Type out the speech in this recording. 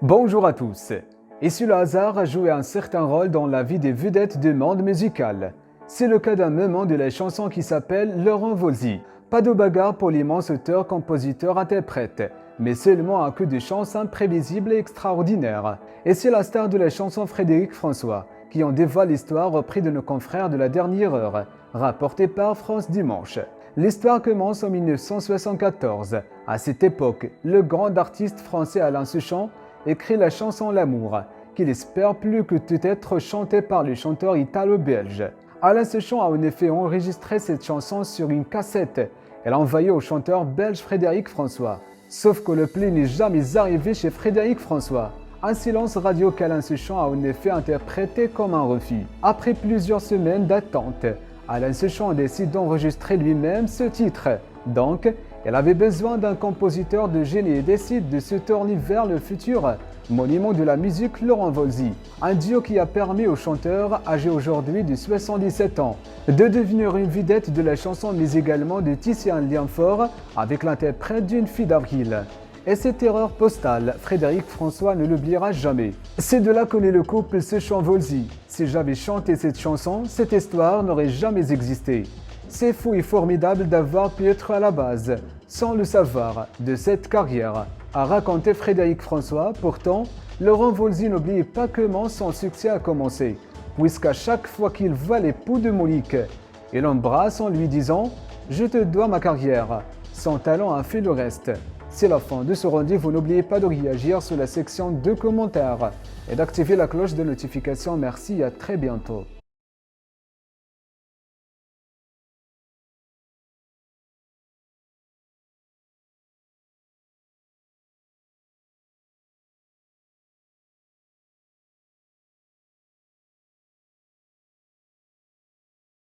Bonjour à tous. Et si le hasard a joué un certain rôle dans la vie des vedettes du monde musical, c'est le cas d'un moment de la chanson qui s'appelle Laurent Voulzy. Pas de bagarre pour l'immense auteur, compositeur, interprète, mais seulement un coup de chance imprévisible et extraordinaire. Et c'est la star de la chanson Frédéric François qui en dévoile l'histoire auprès de nos confrères de la dernière heure, rapporté par France Dimanche. L'histoire commence en 1974. À cette époque, le grand artiste français Alain Souchon écrit la chanson L'amour, qu'il espère plus que tout être chantée par le chanteur italo-belge. Alain Souchon a en effet enregistré cette chanson sur une cassette et l'a envoyée au chanteur belge Frédéric François. Sauf que le pli n'est jamais arrivé chez Frédéric François. Un silence radio qu'Alain Souchon a en effet interprété comme un refus. Après plusieurs semaines d'attente, Alain Souchon décide d'enregistrer lui-même ce titre. Donc, il avait besoin d'un compositeur de génie et décide de se tourner vers le futur monument de la musique Laurent Voulzy. Un duo qui a permis au chanteur, âgé aujourd'hui de 77 ans, de devenir une vedette de la chanson mais également de tisser un lien fort avec l'interprète d'une fille d'avril. Et cette erreur postale, Frédéric François ne l'oubliera jamais. C'est de là qu'est né le couple Souchon-Voulzy. Si j'avais chanté cette chanson, cette histoire n'aurait jamais existé. C'est fou et formidable d'avoir pu être à la base, sans le savoir, de cette carrière, a raconté Frédéric François. Pourtant, Laurent Voulzy n'oublie pas comment son succès a commencé, puisqu'à chaque fois qu'il voit l'époux de Monique, il l'embrasse en lui disant « Je te dois ma carrière ». Son talent a fait le reste. C'est la fin de ce rendez-vous. N'oubliez pas de réagir sur la section de commentaires et d'activer la cloche de notification. Merci et à très bientôt.